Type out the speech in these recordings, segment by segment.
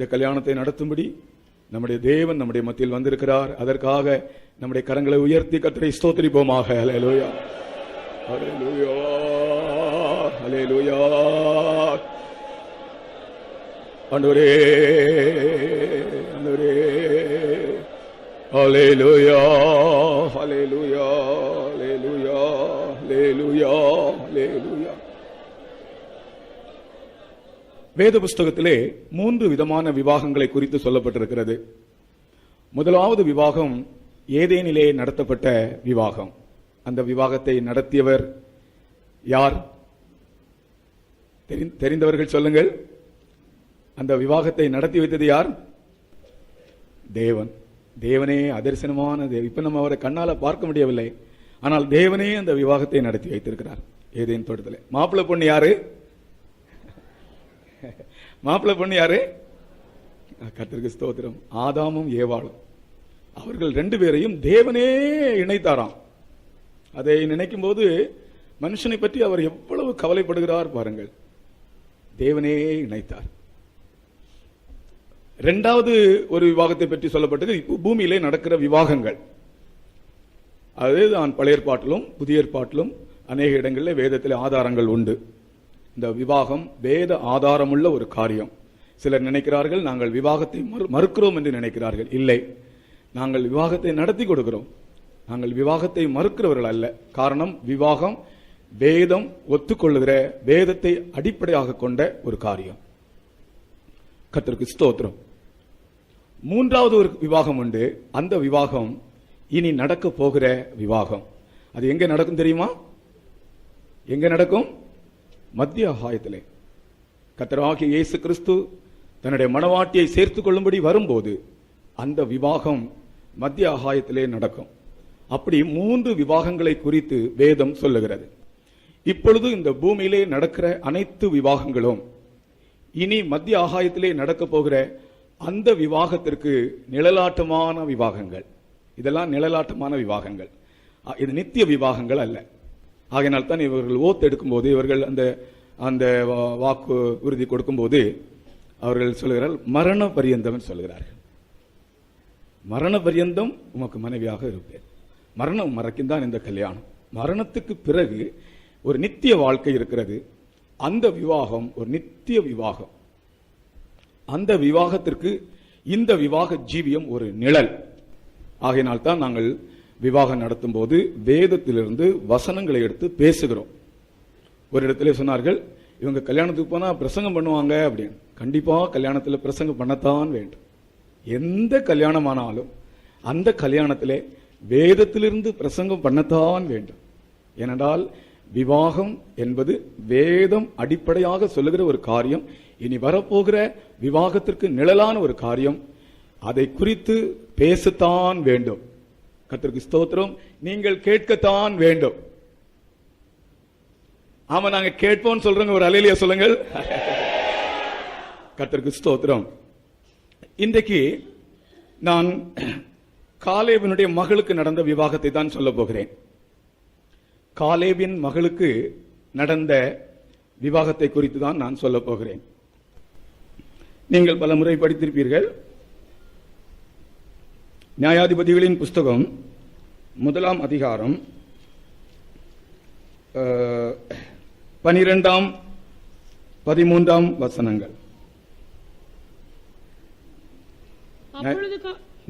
இந்த கல்யாணத்தை நடத்தும்படி நம்முடைய தேவன் நம்முடைய மத்தியில் வந்திருக்கிறார். அதற்காக நம்முடைய கரங்களை உயர்த்தி கர்த்தரை ஸ்தோத்திரிப்போமாக. ஹல்லேலூயா, ஹல்லேலூயா, ஹல்லேலூயா. ஆண்டவரே, ஆண்டவரே, ஹல்லேலூயா, ஹல்லேலூயா, ஹல்லேலூயா, ஹல்லேலூயா, ஹல்லேலூயா. வேத புஸ்தகத்திலே 3 விதமான விவாகங்களை குறித்து சொல்லப்பட்டிருக்கிறது. முதலாவது விவாகம் ஏதேனிலே நடத்தப்பட்ட விவாகம். அந்த விவாகத்தை நடத்தியவர் யார்? தெரிந்தவர்கள் சொல்லுங்கள். அந்த விவாகத்தை நடத்தி வைத்தது யார்? தேவன். தேவனே அதர்சனமான தேவன். இப்ப நம்ம அவரை கண்ணால பார்க்க முடியவில்லை, ஆனால் தேவனே அந்த விவாகத்தை நடத்தி வைத்திருக்கிறார் ஏதேன் தோட்டத்தில். மாப்பிள்ளை பொண்ணு யாரு? மாப்பிள்ளை பொண்ணு யாரு? கர்த்தருக்கு ஸ்தோத்திரம். ஆதாமும் ஏவாளும். அவர்கள் 2 பேரையும் தேவனே இணைத்தாராம். அதை நினைக்கும் போது மனுஷனை பற்றி அவர் எவ்வளவு கவலைப்படுகிறார் பாருங்கள். தேவனே இணைத்தார். 2வது ஒரு விவாகத்தை பற்றி சொல்லப்பட்டது இப்போ பூமியிலே நடக்கிற விவாகங்கள். அதுதான் பழைய ஏற்பாட்டிலும் புதிய ஏற்பாட்டிலும் அநேக இடங்களில் வேதத்தில் ஆதாரங்கள் உண்டு. இந்த விவாகம் வேத ஆதாரமுள்ள ஒரு காரியம். சிலர் நினைக்கிறார்கள் நாங்கள் விவாகத்தை மறுக்கிறோம் என்று நினைக்கிறார்கள். இல்லை, நாங்கள் விவாகத்தை நடத்தி கொடுக்கிறோம். நாங்கள் விவாகத்தை மறுக்கிறவர்கள் அல்ல. காரணம், விவாகம் வேதம் ஒத்துக்கொள்ளுகிற, வேதத்தை அடிப்படையாக கொண்ட ஒரு காரியம். கர்த்தருக்கு ஸ்தோத்திரம். 3வது ஒரு விவாகம் உண்டு. அந்த விவாகம் இனி நடக்க போகிற விவாகம். அது எங்க நடக்கும் தெரியுமா? எங்க நடக்கும்? மத்திய ஆகாயத்திலே. கர்த்தராகிய இயேசு கிறிஸ்து தன்னுடைய மணவாட்டியை சேர்த்துக் கொள்ளும்படி வரும்போது அந்த விவாகம் மத்திய ஆகாயத்திலே நடக்கும். அப்படி 3 விவாகங்களை குறித்து வேதம் சொல்லுகிறது. இப்பொழுது இந்த பூமியிலே நடக்கிற அனைத்து விவாகங்களும் இனி மத்திய ஆகாயத்திலே நடக்க போகிற அந்த விவாகத்திற்கு நிழலாட்டமான விவாகங்கள். இதெல்லாம் நிழலாட்டமான விவாகங்கள். இது நித்திய விவாகங்கள் அல்ல. ஆகையினால் தான் இவர்கள் ஓத்து எடுக்கும் போது, இவர்கள் அந்த வாக்கு உறுதி கொடுக்கும் போது அவர்கள் சொல்கிறார்கள் மரண பரியந்தம் சொல்கிறார்கள். மரண பரியந்தம் உமக்கு மனைவியாக இருப்பேன். மரணம் மறைக்கும் தான் இந்த கல்யாணம். மரணத்துக்கு பிறகு ஒரு நித்திய வாழ்க்கை இருக்கிறது. அந்த விவாகம் ஒரு நித்திய விவாகம். அந்த விவாகத்திற்கு இந்த விவாக ஜீவியம் ஒரு நிழல். ஆகையினால் தான் நாங்கள் விவாகம் நடத்தும் போது வேதத்திலிருந்து வசனங்களை எடுத்து பேசுகிறோம். ஒரு இடத்துல சொன்னார்கள், இவங்க கல்யாணத்துக்கு போனா பிரசங்கம் பண்ணுவாங்க அப்படின்னு. கண்டிப்பா கல்யாணத்தில் பிரசங்கம் பண்ணத்தான் வேண்டும். எந்த கல்யாணமானாலும் அந்த கல்யாணத்திலே வேதத்திலிருந்து பிரசங்கம் பண்ணத்தான் வேண்டும். ஏனென்றால் விவாகம் என்பது வேதம் அடிப்படையாக சொல்லுகிற ஒரு காரியம். இனி வரப்போகிற விவாகத்திற்கு நிழலான ஒரு காரியம். அதை குறித்து பேசத்தான் வேண்டும். கர்த்தருக்கு ஸ்தோத்திரம். நீங்கள் கேட்கத்தான் வேண்டும். ஆமா, நாங்க கேட்போம் சொல்றோங்க. ஒரு அல்லேலூயா சொல்லுங்கள். கர்த்தருக்கு ஸ்தோத்திரம். இன்றைக்கு நான் காலேபினுடைய மகளுக்கு நடந்த விவாகத்தை தான் சொல்ல போகிறேன். காலேபின் மகளுக்கு நடந்த விவாகத்தை குறித்து தான் நான் சொல்ல போகிறேன். நீங்கள் பல முறை படித்திருப்பீர்கள். நியாயாதிபதிகளின் புஸ்தகம் 1ஆம் அதிகாரம் 12ஆம் 13ஆம் வசனங்கள்.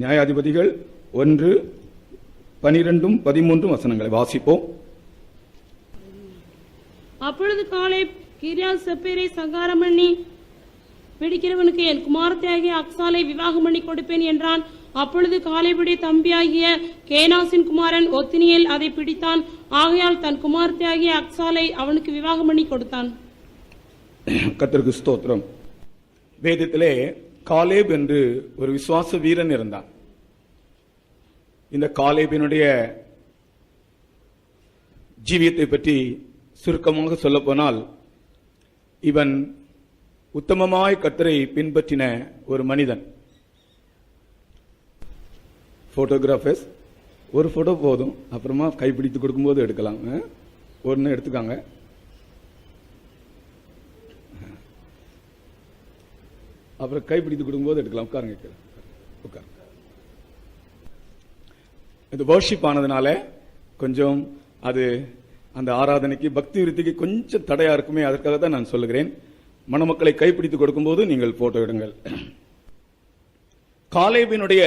நியாயாதிபதிகள் 1, 12, 13 வசனங்களை வாசிப்போம். அப்பொழுது காலேப் கிரியாத் செப்பேரை சங்காரம் பண்ணி பிடிக்கிறவனுக்கு என் குமாரத்தியாகிய அக்சாலை விவாகம் பண்ணி கொடுப்பேன் என்றான். அப்பொழுது காலேபுடைய தம்பியாகிய கேனாசின் குமாரன் ஒத்தினியேல் அதை பிடித்தான். ஆகையால் தன் குமாரத்தியாகிய அக்சாலை அவனுக்கு விவாகம் பண்ணி கொடுத்தான். கர்த்தருக்கு ஸ்தோத்திரம். வேதத்திலே காலேப் என்று ஒரு விசுவாச வீரன் இருந்தான். இந்த காலேபினுடைய ஜீவியத்தை பற்றி சுருக்கமாக சொல்ல போனால், இவன் உத்தமமாய் கர்த்தரை பின்பற்றின ஒரு மனிதன். போட்டோகிராஃபர்ஸ் ஒரு போட்டோ போதும், அப்புறமா கைப்பிடித்து கொடுக்கும்போது எடுக்கலாம். ஒன்று எடுத்துக்காங்க. அப்புறம் கைப்பிடித்து கொடுக்கும்போது எடுக்கலாம். உட்காருங்க கீழே. உட்காருங்க. இது வர்ஷிப் ஆனதுனால கொஞ்சம் அது அந்த ஆராதனைக்கு பக்தி விருத்திக்கு கொஞ்சம் தடையா இருக்குமே, அதற்காக தான் நான் சொல்லுகிறேன். மணமக்களை கைப்பிடித்து கொடுக்கும்போது நீங்கள் போட்டோ எடுங்கள். காலேபினுடைய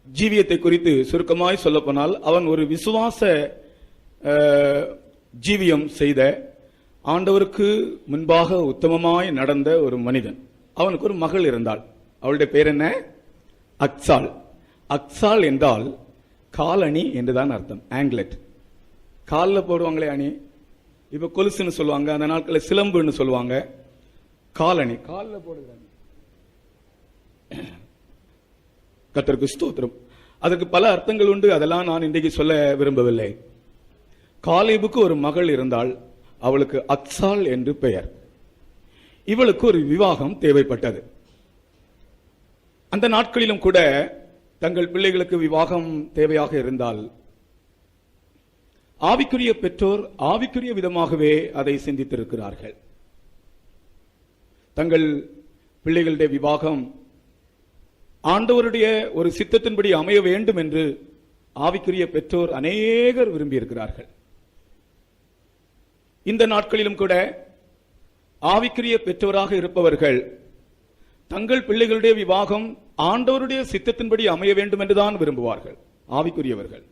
ஜீவியத்தை குறித்து சுருக்கமாய் சொல்லப்போனால், அவன் ஒரு விசுவாச ஜீவியம் செய்த, ஆண்டவருக்கு முன்பாக உத்தமமாய் நடந்த ஒரு மனிதன். அவனுக்கு ஒரு மகள் இருந்தாள். அவளுடைய பேர் என்ன? அக்சால். அக்சால் என்றால் காலணி என்றுதான் அர்த்தம். ஆங்கிலெட், காலில் போடுவாங்களே அணி, இப்ப கொலுசுன்னு சொல்லுவாங்க, அந்த நாட்களில் சிலம்புன்னு சொல்லுவாங்க. காலணி காலில் போடுகிறாங்க. கர்த்தருக்கு ஸ்தோத்திரம். அதற்கு பல அர்த்தங்கள் உண்டு, அதெல்லாம் நான் இன்றைக்கு சொல்ல விரும்பவில்லை. காலேபுக்கு ஒரு மகள் இருந்தாள், அவளுக்கு அக்சால் என்று பெயர். இவளுக்கு ஒரு விவாகம் தேவைப்பட்டது. அந்த நாட்களிலும் கூட தங்கள் பிள்ளைகளுக்கு விவாகம் தேவையாக இருந்தால் ஆவிக்குரிய பெற்றோர் ஆவிக்குரிய விதமாகவே அதை சிந்தித்திருக்கிறார்கள். தங்கள் பிள்ளைகளுடைய விவாகம் ஆண்டவருடைய ஒரு சித்தத்தின்படி அமைய வேண்டும் என்று ஆவிக்குரிய பெற்றோர் அநேகர் விரும்பியிருக்கிறார்கள். இந்த நாட்களிலும் கூட ஆவிக்குரிய பெற்றோராக இருப்பவர்கள் தங்கள் பிள்ளைகளுடைய விவாகம் ஆண்டவருடைய சித்தத்தின்படி அமைய வேண்டும் என்றுதான் விரும்புவார்கள். ஆவிக்குரியவர்கள்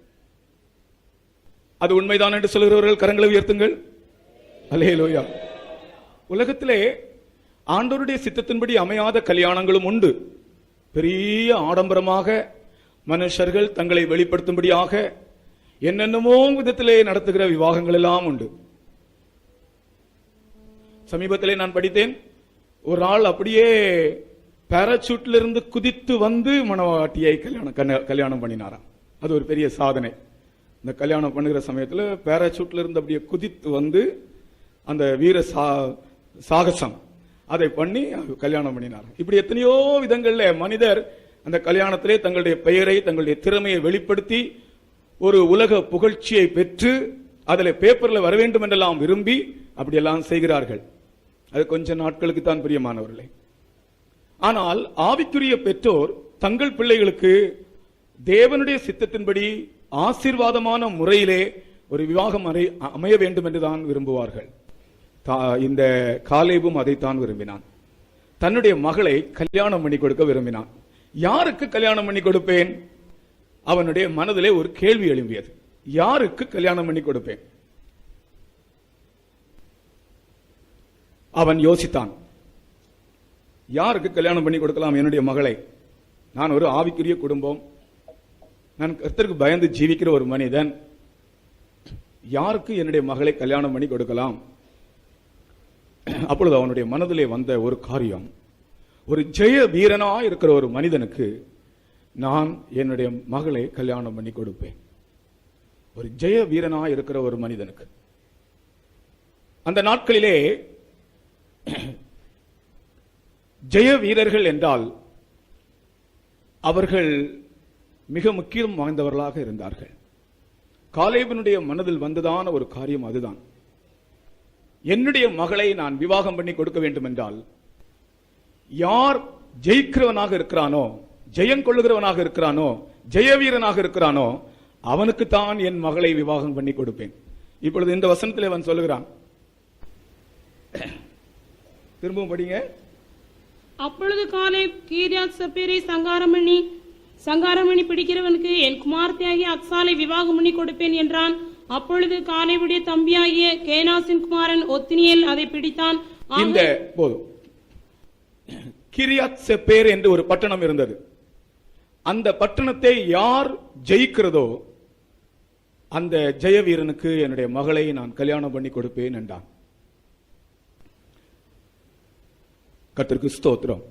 அது உண்மைதான் என்று சொல்கிறவர்கள் கரங்களை உயர்த்துங்கள். அல்லேலூயா. உலகத்திலே ஆண்டவருடைய சித்தத்தின்படி அமையாத கல்யாணங்களும் உண்டு. பெரிய ஆடம்பரமாக மனுஷர்கள் தங்களை வெளிப்படுத்தும்படியாக என்னென்னமோ விதத்திலே நடத்துகிற விவாகங்கள் எல்லாம் உண்டு. சமீபத்திலே நான் படித்தேன், ஒரு ஆள் அப்படியே பாராசூட்ல இருந்து குதித்து வந்து மணவாட்டியை கல்யாணம் பண்ணினாராம். அது ஒரு பெரிய சாதனை. இந்த கல்யாணம் பண்ணுகிற சமயத்தில் பாராசூட்ல இருந்து அப்படியே குதித்து வந்து அந்த வீர சாகசம் அதை பண்ணி கல்யாணம் பண்ணினார். இப்படி எத்தனையோ விதங்கள்ல மனிதர் அந்த கல்யாணத்திலே தங்களுடைய பெயரை, தங்களுடைய திறமையை வெளிப்படுத்தி ஒரு உலக புகழ்ச்சியை பெற்று அதில் பேப்பர்ல வர வேண்டும் என்றெல்லாம் விரும்பி அப்படியெல்லாம் செய்கிறார்கள். அது கொஞ்ச நாட்களுக்கு தான் பிரியமானவர்களே. ஆனால் ஆவிக்குரிய பெற்றோர் தங்கள் பிள்ளைகளுக்கு தேவனுடைய சித்தத்தின்படி ஆசீர்வாதமான முறையிலே ஒரு விவாகம் அமைய வேண்டும் என்றுதான் விரும்புவார்கள். இந்த காலேபும் அதைத்தான் விரும்பினான். தன்னுடைய மகளை கல்யாணம் பண்ணி கொடுக்க விரும்பினான். யாருக்கு கல்யாணம் பண்ணி கொடுப்பேன்? அவனுடைய மனதிலே ஒரு கேள்வி எழும்பியது. யாருக்கு கல்யாணம் பண்ணி கொடுப்பேன்? அவன் யோசித்தான், யாருக்கு கல்யாணம் பண்ணி கொடுக்கலாம் என்னுடைய மகளை? நான் ஒரு ஆவிக்குரிய குடும்பம், நான் கர்த்தருக்கு பயந்து ஜீவிக்கிற ஒரு மனிதன், யாருக்கு என்னுடைய மகளை கல்யாணம் பண்ணி கொடுக்கலாம்? அப்பொழுது அவனுடைய மனதிலே வந்த ஒரு காரியம், ஒரு ஜெய வீரனா இருக்கிற ஒரு மனிதனுக்கு நான் என்னுடைய மகளை கல்யாணம் பண்ணி கொடுப்பேன். ஒரு ஜெய வீரனா இருக்கிற ஒரு மனிதனுக்கு. அந்த நாட்களிலே ஜெய வீரர்கள் என்றால் அவர்கள் மிக முக்கியம் வாய்ந்தவர்களாக இருந்தார்கள். காலேபினுடைய மனதில் வந்ததான ஒரு காரியம் அதுதான். என்னுடைய மகளை நான் விவாகம் பண்ணி கொடுக்க வேண்டும் என்றால் யார் ஜெயிக்கிறவனாக இருக்கிறானோ, ஜெயம் கொள்ளுகிறவனாக இருக்கிறானோ, ஜெயவீரனாக இருக்கிறானோ அவனுக்குத்தான் என் மகளை விவாகம் பண்ணி கொடுப்பேன். இப்பொழுது இந்த வசனத்தில் அவன் சொல்லுகிறான், திரும்பவும் படிங்க. அப்பொழுது காலேப் கீரியாத் செப்பேரை சங்காரம் பண்ணி பிடிக்கிறவனுக்கு என் குமார்த்தியாகிய அக்சாலை விவாகம் பண்ணி கொடுப்பேன் என்றான். அப்பொழுது காலேபுடைய தம்பியாகிய கேனாசின் குமாரன் ஒத்னியேல் அதை பிடித்தான். இந்த போதும். கிரியாத் செப்பேர் என்று ஒரு பட்டணம் இருந்தது. அந்த பட்டணத்தை யார் ஜெயிக்கிறதோ அந்த ஜெயவீரனுக்கு என்னுடைய மகளை நான் கல்யாணம் பண்ணி கொடுப்பேன் என்றான். கர்த்தருக்கு ஸ்தோத்திரம்.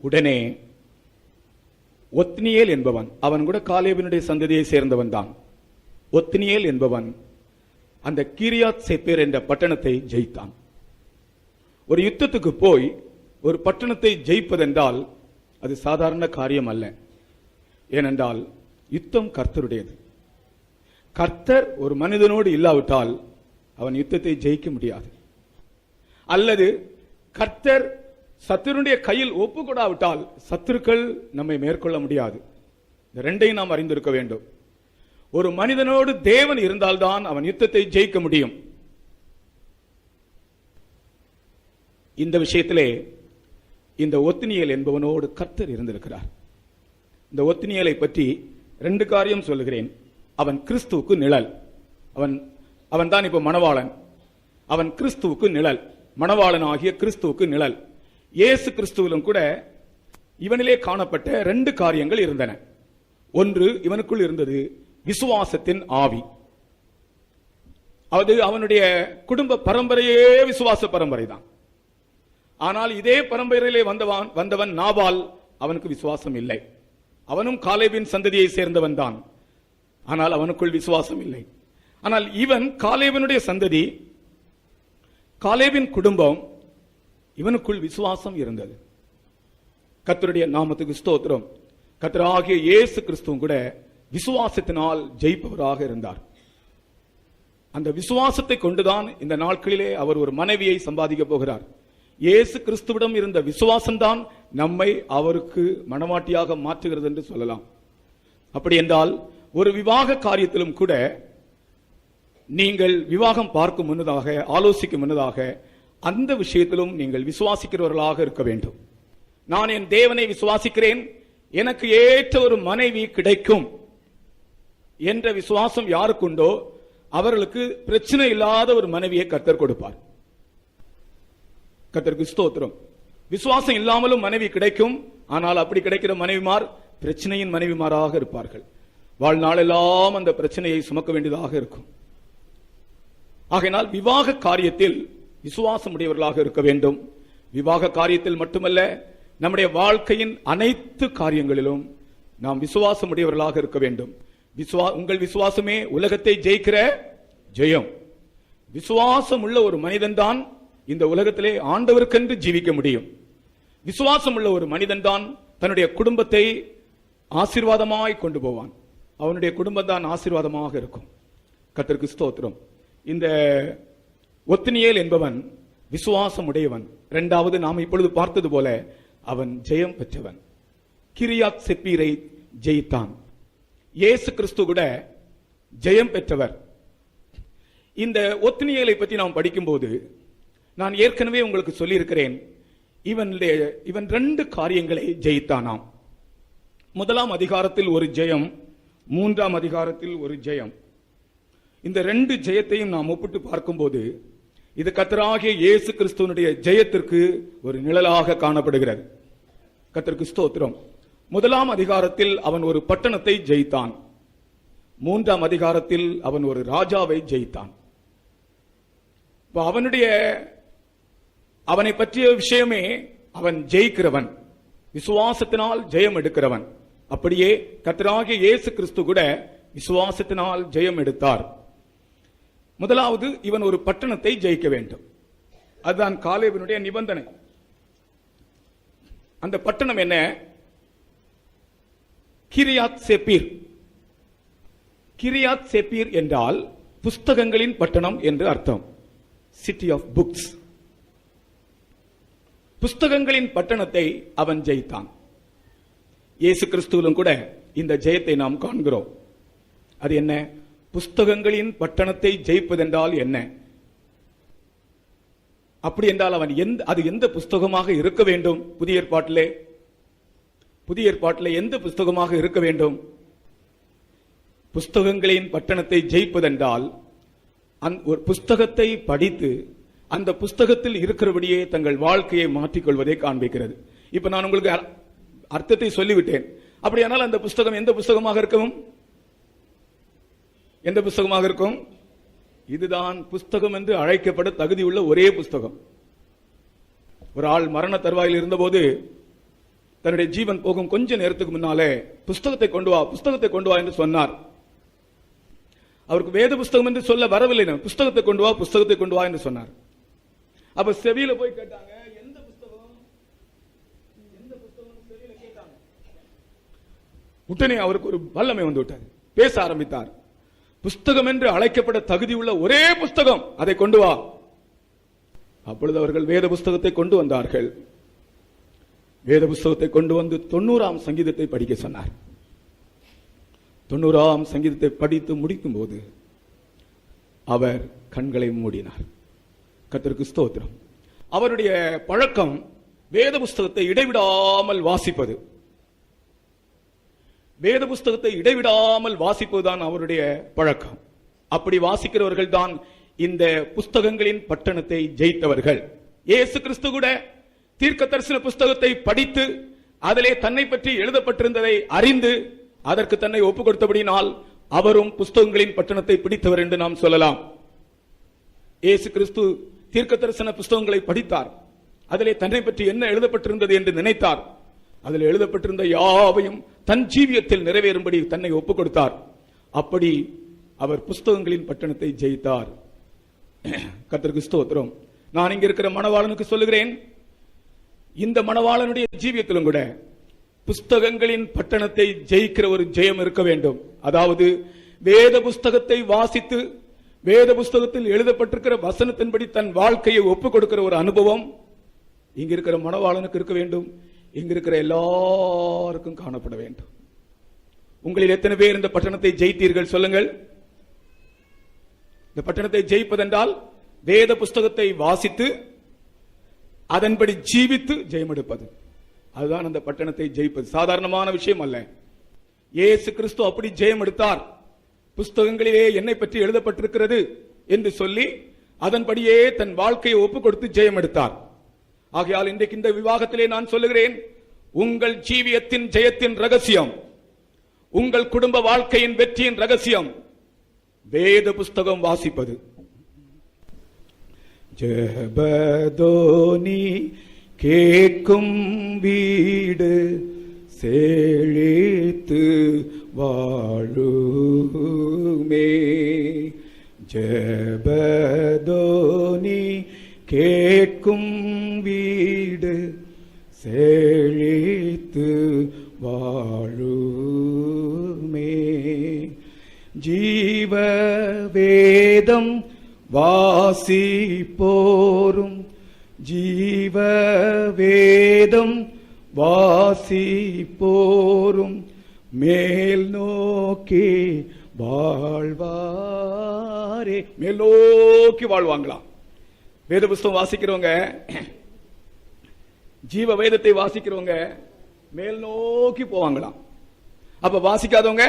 உடனே ஒத்னியேல் என்பவன், அவன் கூட காலேபினுடைய சந்ததியை சேர்ந்தவன் தான். ஒத்னியேல் என்பவன் அந்த கீரியாத் செப்பேர் என்ற பட்டணத்தை ஜெயித்தான். ஒரு யுத்தத்துக்கு போய் ஒரு பட்டணத்தை ஜெயிப்பதென்றால் அது சாதாரண காரியம் அல்ல. ஏனென்றால் யுத்தம் கர்த்தருடையது. கர்த்தர் ஒரு மனிதனோடு இல்லாவிட்டால் அவன் யுத்தத்தை ஜெயிக்க முடியாது. அல்லது கர்த்தர் சத்துருடைய கையில் ஒப்பு கொடாவிட்டால் சத்துருக்கள் நம்மை மேற்கொள்ள முடியாது. இந்த ரெண்டையும் நாம் அறிந்திருக்க வேண்டும். ஒரு மனிதனோடு தேவன் இருந்தால்தான் அவன் யுத்தத்தை ஜெயிக்க முடியும். இந்த விஷயத்திலே இந்த ஒத்னியேல் என்பவனோடு கர்த்தர் இருந்திருக்கிறார். இந்த ஒத்னியேலை பற்றி 2 காரியம் சொல்லுகிறேன். அவன் கிறிஸ்துவுக்கு நிழல். அவன் தான் இப்ப மணவாளன். அவன் கிறிஸ்துவுக்கு நிழல், மணவாளன் ஆகிய கிறிஸ்துவுக்கு நிழல். இயேசு கிறிஸ்துவிலும் கூட இவனிலே காணப்பட்ட 2 காரியங்கள் இருந்தன. ஒன்று, இவனுக்குள் இருந்தது விசுவாசத்தின் ஆவி. அது அவனுடைய குடும்ப பரம்பரையே விசுவாச பரம்பரை தான். ஆனால் இதே பரம்பரையிலே வந்தவன் நாபால், அவனுக்கு விசுவாசம் இல்லை. அவனும் காலேபின் சந்ததியை சேர்ந்தவன் தான், ஆனால் அவனுக்குள் விசுவாசம் இல்லை. ஆனால் இவன் காலேபினுடைய சந்ததி, காலேபின் குடும்பம், இவனுக்குள் விசுவாசம் இருந்தது. கர்த்தருடைய நாமத்துக்கு ஸ்தோத்திரம். கர்த்தராகிய இயேசு கிறிஸ்துவும் கூட விசுவாசத்தினால் ஜெயிப்பவராக இருந்தார். அந்த விசுவாசத்தை கொண்டுதான் இந்த நாட்களிலே அவர் ஒரு மனைவியை சம்பாதிக்க போகிறார். இயேசு கிறிஸ்துவிடம் இருந்த விசுவாசம்தான் நம்மை அவருக்கு மணவாட்டியாக மாற்றுகிறது என்று சொல்லலாம். அப்படி என்றால் ஒரு விவாக காரியத்திலும் கூட நீங்கள் விவாகம் பார்க்கும் முன்னதாக, ஆலோசிக்கும் முன்னதாக, அந்த விஷயத்திலும் நீங்கள் விசுவாசிக்கிறவர்களாக இருக்க வேண்டும். நான் என் தேவனை விசுவாசிக்கிறேன், எனக்கு ஏற்ற ஒரு மனைவி கிடைக்கும் என்ற விசுவாசம் யாருக்குண்டோ அவர்களுக்கு பிரச்சனை இல்லாத ஒரு மனைவியை கர்த்தர் கொடுப்பார். கர்த்தருக்கு ஸ்தோத்திரம். விசுவாசம் இல்லாமலும் மனைவி கிடைக்கும். ஆனால் அப்படி கிடைக்கிற மனைவிமார் பிரச்சனையின் மனைவிமாராக இருப்பார்கள். வாழ்நாளெல்லாம் அந்த பிரச்சனையை சுமக்க வேண்டியதாக இருக்கும். ஆகையினால் விவாக காரியத்தில் விசுவாசம் உடையவர்களாக இருக்க வேண்டும். விவாக காரியத்தில் மட்டுமல்ல, நம்முடைய வாழ்க்கையின் அனைத்து காரியங்களிலும் நாம் விசுவாசம் உடையவர்களாக இருக்க வேண்டும். உங்கள் விசுவாசமே உலகத்தை ஜெயிக்கிற ஜெயம். விசுவாசம் உள்ள ஒரு மனிதன் தான் இந்த உலகத்திலே ஆண்டவருக்கென்று ஜீவிக்க முடியும். விசுவாசம் உள்ள ஒரு மனிதன் தான் தன்னுடைய குடும்பத்தை ஆசீர்வாதமாய் கொண்டு போவான். அவனுடைய குடும்பம் தான் ஆசீர்வாதமாக இருக்கும். கர்த்தருக்கு ஸ்தோத்திரம். இந்த ஒத்னியேல் என்பவன் விசுவாசம் உடையவன். 2வது, நாம் இப்பொழுது பார்த்தது போல அவன் ஜெயம் பெற்றவன். கிரியாத் செப்பீரை ஜெயித்தான். இயேசு கிறிஸ்து கூட ஜெயம் பெற்றவர். இந்த ஒத்னியேலை பற்றி நாம் படிக்கும்போது நான் ஏற்கனவே உங்களுக்கு சொல்லியிருக்கிறேன், இவன் 2 காரியங்களை ஜெயித்தானாம். 1ஆம் அதிகாரத்தில் ஒரு ஜெயம், 3ஆம் அதிகாரத்தில் ஒரு ஜெயம். இந்த 2 ஜெயத்தையும் நாம் ஒப்பிட்டு பார்க்கும்போது இது கர்த்தராகிய இயேசு கிறிஸ்துவினுடைய ஜெயத்திற்கு ஒரு நிழலாக காணப்படுகிறது. கர்த்தருக்கு ஸ்தோத்திரம். 1ஆம் அதிகாரத்தில் அவன் ஒரு பட்டணத்தை ஜெயித்தான். 3ஆம் அதிகாரத்தில் அவன் ஒரு ராஜாவை ஜெயித்தான். அவனை பற்றிய விஷயமே அவன் ஜெயிக்கிறவன், விசுவாசத்தினால் ஜெயம் எடுக்கிறவன். அப்படியே கர்த்தராகிய இயேசு கிறிஸ்து கூட விசுவாசத்தினால் ஜெயம் எடுத்தார். 1வது, இவன் ஒரு பட்டணத்தை ஜெயிக்க வேண்டும். அதுதான் காலேபினுடைய நிபந்தனை. அந்த பட்டணம் என்ன? கிரியாத் செப்பீர். கிரியாத் செப்பீர் என்றால் புஸ்தகங்களின் பட்டணம் என்று அர்த்தம். City of books. புஸ்தகங்களின் பட்டணத்தை அவன் ஜெயித்தான். இயேசு கிறிஸ்துவிலும் கூட இந்த ஜெயத்தை நாம் காண்கிறோம். அது என்ன? புஸ்தகங்களின் பட்டணத்தை ஜெயிப்பதென்றால் என்ன? அப்படி என்றால் அவன் அது எந்த புஸ்தகமாக இருக்க வேண்டும்? புதிய ஏற்பாட்டிலே எந்த புஸ்தகமாக இருக்க வேண்டும்? புஸ்தகங்களின் பட்டணத்தை ஜெயிப்பதென்றால் ஒரு புஸ்தகத்தை படித்து அந்த புஸ்தகத்தில் இருக்கிறபடியே தங்கள் வாழ்க்கையை மாற்றிக்கொள்வதை காண்பிக்கிறது. இப்ப நான் உங்களுக்கு அர்த்தத்தை சொல்லிவிட்டேன். அப்படியானால் அந்த புஸ்தகம் எந்த புஸ்தகமாக இருக்கும்? எந்த புஸ்தகமாக இருக்கும்? இதுதான் புஸ்தகம் என்று அழைக்கப்பட தகுதியுள்ள ஒரே புஸ்தகம். ஒரு ஆள் மரண தருவாயில் இருந்தபோது தன்னுடைய ஜீவன் போகும் கொஞ்ச நேரத்துக்கு முன்னாலே புஸ்தகத்தை கொண்டு வா என்று சொன்னார். அவருக்கு வேத புஸ்தகம் என்று சொல்ல வரவில்லை. புஸ்தகத்தை கொண்டு வா என்று சொன்னார். அப்ப செவியில போய் கேட்டாங்க, எந்த புஸ்தகம் செவியில கேட்டாங்க. உடனே அவருக்கு ஒரு வல்லமை வந்து விட்டார். பேச ஆரம்பித்தார். புஸ்தகம் என்று அழைக்கப்பட தகுதியுள்ள ஒரே புஸ்தகம், அதை கொண்டு வா. அப்பொழுது அவர்கள் வேத புஸ்தகத்தை கொண்டு வந்தார்கள். வேத புஸ்தகத்தை கொண்டு வந்து 90ஆம் சங்கீதத்தை படிக்க சொன்னார். 90ஆம் சங்கீதத்தை படித்து முடிக்கும் போது அவர் கண்களை மூடினார். கர்த்தருக்கு ஸ்தோத்திரம். அவருடைய பழக்கம் வேத புஸ்தகத்தை இடைவிடாமல் வாசிப்பது. வேத புஸ்தகத்தை இடைவிடாமல் வாசிப்பதுதான் அவருடைய பழக்கம். அப்படி வாசிக்கிறவர்கள் தான் இந்த புஸ்தகங்களின் பட்டணத்தை ஜெயித்தவர்கள். இயேசு கிறிஸ்து கூட தீர்க்க தரிசன புஸ்தகத்தை படித்து அதிலே தன்னை பற்றி எழுதப்பட்டிருந்ததை அறிந்து அதற்கு தன்னை ஒப்புக் கொடுத்தபடினால் அவரும் புஸ்தகங்களின் பட்டணத்தை பிடித்தவர் என்று நாம் சொல்லலாம். இயேசு கிறிஸ்து தீர்க்க தரிசன புஸ்தகங்களை படித்தார். அதிலே தன்னை பற்றி என்ன எழுதப்பட்டிருந்தது என்று நினைத்தார். அதில் எழுதப்பட்டிருந்த யாவையும் தன் ஜீவியத்தில் நிறைவேறும்படி தன்னை ஒப்புக் கொடுத்தார். அப்படி அவர் புஸ்தகங்களின் பட்டணத்தை ஜெயித்தார். கர்த்தருக்கு ஸ்தோத்திரம். நான் இங்க இருக்கிற மணவாளனுக்கு சொல்லுகிறேன், இந்த மணவாளனுடைய ஜீவியத்திலும் கூட புஸ்தகங்களின் பட்டணத்தை ஜெயிக்கிற ஒரு ஜெயம் இருக்க வேண்டும். அதாவது வேத புஸ்தகத்தை வாசித்து வேத புஸ்தகத்தில் எழுதப்பட்டிருக்கிற வசனத்தின்படி தன் வாழ்க்கையை ஒப்புக் கொடுக்கிற ஒரு அனுபவம் இங்க இருக்கிற மணவாளனுக்கு இருக்க வேண்டும். இங்க இருக்கிற எல்லாருக்கும் காணப்பட வேண்டும். உங்களில் எத்தனை பேர் இந்த பட்டணத்தை ஜெயித்தீர்கள் சொல்லுங்கள். இந்த பட்டணத்தை ஜெயிப்பதென்றால் வேத புஸ்தகத்தை வாசித்து அதன்படி ஜீவித்து ஜெயம் எடுப்பது. அதுதான் அந்த பட்டணத்தை ஜெயிப்பது. சாதாரணமான விஷயம் அல்ல. இயேசு கிறிஸ்து அப்படி ஜெயம் எடுத்தார். புஸ்தகங்களிலே என்னை பற்றி எழுதப்பட்டிருக்கிறது என்று சொல்லி அதன்படியே தன் வாழ்க்கையை ஒப்புக் கொடுத்து ஜெயம் எடுத்தார். ஆகையால் இன்றைக்கு இந்த விவாகத்திலே நான் சொல்லுகிறேன், உங்கள் ஜீவியத்தின் ஜெயத்தின் ரகசியம், உங்கள் குடும்ப வாழ்க்கையின் வெற்றியின் ரகசியம் வேத புஸ்தகம் வாசிப்பது. ஜெபதோனி கேட்கும் வீடு செழித்து வாழுமே. ஜெபதோனி கேட்கும் வீடு செழித்து வாழுமே. ஜீவ வேதம் வாசிப்போரும் ஜீவ வேதம் வாசிப்போரும் மேல் நோக்கி வாழ்வாரே. மேல் நோக்கி வாழ்வாங்களாம். வேத புஸ்தகம் வாசிக்கிறவங்க, ஜீவ வேதத்தை வாசிக்கிறவங்க மேல் நோக்கி போவாங்களாம். அப்ப வாசிக்காதவங்க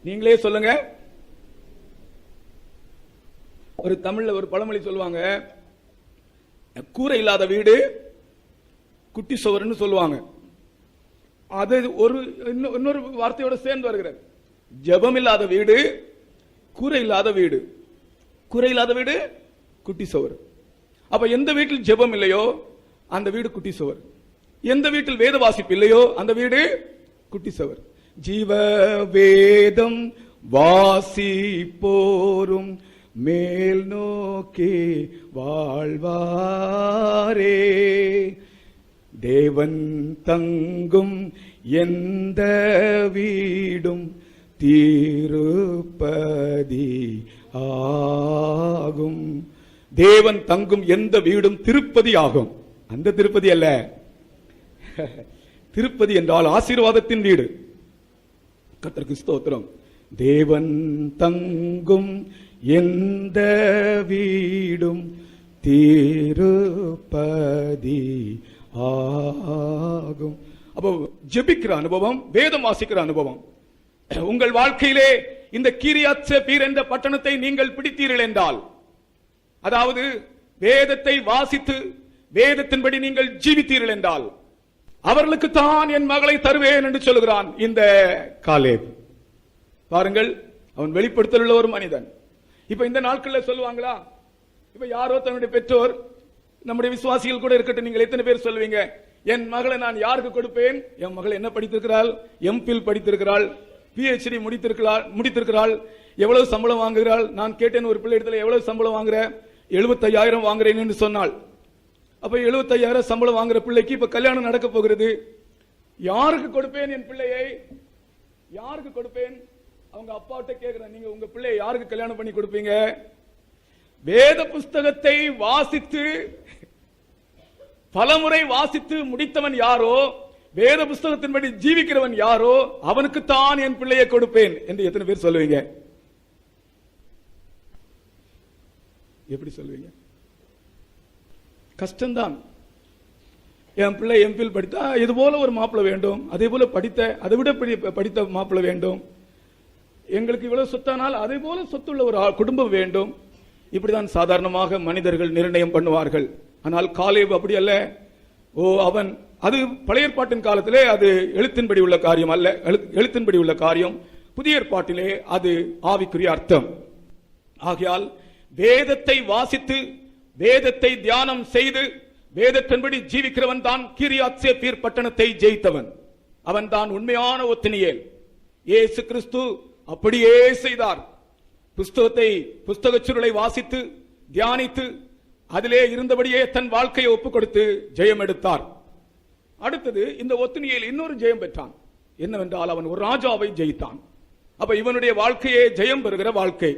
நீங்களே சொல்லுங்க. ஒரு தமிழ்ல ஒரு பழமொழி சொல்லுவாங்க, கூரை இல்லாத வீடு குட்டி சுவர்னு சொல்லுவாங்க. அது ஒரு இன்னொரு வார்த்தையோட சேர்ந்து வருகிறது. ஜெபம் இல்லாத வீடு கூரை இல்லாத வீடு, கூரை இல்லாத வீடு குட்டி சுவர். அப்ப எந்த வீட்டில் ஜெபம் இல்லையோ அந்த வீடு குட்டி சுவர், எந்த வீட்டில் வேத வாசிப்பு இல்லையோ அந்த வீடு குட்டி சுவர். ஜீவ வேதம் வாசிப்போரும் மேல் நோக்கி வாழ்வாரே. தேவன் தங்கும் எந்த வீடும் திருப்பதி ஆகும். தேவன் தங்கும் எந்த வீடும் திருப்பதி ஆகும். அந்த திருப்பதி அல்ல, திருப்பதி என்றால் ஆசீர்வாதத்தின் வீடு. கர்த்தருக்கு ஸ்தோத்திரம். தேவன் தங்கும் எந்த வீடும் திருப்பதி ஆகும். அப்போ ஜெபிக்கிற அனுபவம், வேதம் வாசிக்கிற அனுபவம் உங்கள் வாழ்க்கையிலே இந்த கிரியாத் சேபீர் என்ற பட்டணத்தை நீங்கள் பிடித்தீர்கள் என்றால், அதாவது வேதத்தை வாசித்து வேதத்தின்படி நீங்கள் ஜீவித்தீர்கள் என்றால், அவர்களுக்கு தான் என் மகளை தருவேன் என்று சொல்லுகிறான் இந்த காலேப். பாருங்கள், அவன் வெளிப்படுத்தல் உள்ள ஒரு மனிதன். இப்ப இந்த நாட்களில் சொல்லுவாங்களா? இப்ப யாரோ தன்னுடைய பெற்றோர், நம்முடைய விசுவாசிகள் கூட இருக்கட்டும், நீங்கள் எத்தனை பேர் சொல்லுவீங்க, என் மகளை நான் யாருக்கு கொடுப்பேன்? என் மகள் என்ன படித்திருக்கிறாள்? எம்பில் படித்திருக்கிறாள், PhD முடித்திருக்கிறாள், எவ்வளவு சம்பளம் வாங்குகிறாள்? நான் கேட்டேன் ஒரு பிள்ளை இடத்துல, எவ்வளவு சம்பளம் வாங்குற? 75,000 வாங்குறேன் என்று சொன்னாள். அப்ப 75,000 சம்பளம் வாங்குற பிள்ளைக்கு இப்ப கல்யாணம் நடக்க போகிறது. யாருக்கு கொடுப்பேன் என் பிள்ளையை? யாருக்கு கொடுப்பேன்? அவங்க அப்பாட்ட கேட்கிறேன், நீங்க உங்க பிள்ளையை யாருக்கு கல்யாணம் பண்ணி கொடுப்பீங்க? வேத புஸ்தகத்தை வாசித்து பலமுறை வாசித்து முடித்தவன் யாரோ, வேத புஸ்தகத்தின்படி ஜீவிக்கிறவன் யாரோ அவனுக்குத்தான் என் பிள்ளையை கொடுப்பேன் என்று எத்தனை பேர் சொல்லுவீங்க? எப்படி சொல்லுவீங்க? கஷ்டம்தான். என் பிள்ளை எம்பில் படித்தா இது போல ஒரு மாப்பிள்ளை வேண்டும், அதே போல அதை விட படித்த மாப்பிள்ளை வேண்டும், எங்களுக்கு இவ்வளவு சொத்தானால் அதே போல சொத்துள்ள ஒரு குடும்பம் வேண்டும். இப்படிதான் சாதாரணமாக மனிதர்கள் நிர்ணயம் பண்ணுவார்கள். ஆனால் காலேப் அப்படி அல்ல. அவன் அது பழைய ஏற்பாட்டின் காலத்திலே அது எழுத்தின்படி உள்ள காரியம் அல்ல, எழுத்தின்படி உள்ள காரியம். புதிய ஏற்பாட்டிலே அது ஆவிக்குரிய அர்த்தம். ஆகையால் வேதத்தை வாசித்து வேதத்தை தியானம் செய்து வேதத்தின்படி ஜீவிக்கிறவன் தான் கிரியாத் சேபீர் பட்டணத்தை ஜெயித்தவன். அவன் தான் உண்மையான ஒத்தினியேல். இயேசு கிறிஸ்து அப்படியே செய்தார். புஸ்தக சுருளை வாசித்து தியானித்து அதிலே இருந்தபடியே தன் வாழ்க்கையை ஒப்புக் கொடுத்து ஜெயம் எடுத்தார். அடுத்தது இந்த ஒத்தினியேல் இன்னொரு ஜெயம் பெற்றான். என்னவென்றால் அவன் ஒரு ராஜாவை ஜெயித்தான். அப்ப இவனுடைய வாழ்க்கையே ஜெயம் பெறுகிற வாழ்க்கை.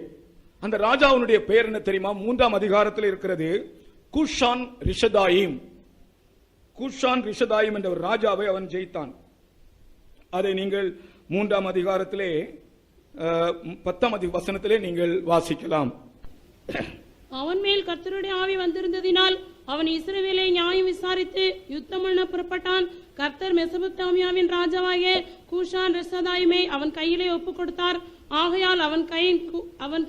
அந்த ராஜாவுடைய பெயர் என்ன தெரியுமா? 3ஆம் அதிகாரத்தில் இருக்கிறது. கூஷான் ரிஷதாயிம். கூஷான் ரிஷதாயிம் என்ற ஒரு ராஜாவை அவன் ஜெயித்தான். அதை நீங்கள் 3ஆம் அதிகாரத்திலே 10ஆம் வசனத்திலே நீங்கள் வாசிக்கலாம். அவன் மேல் கர்த்தருடைய ஆவி வந்திருந்ததினால் அவன் இஸ்ரவேலை நியாயம் விசாரித்து யுத்தம் பண்ண புறப்பட்டான். கர்த்தர் மெசொப்பொத்தாமியாவின் ராஜாவாகிய கூஷான் ரிஷதாயிமை அவன் கையிலே ஒப்புக் கொடுத்தார். ஆகையால் அவன்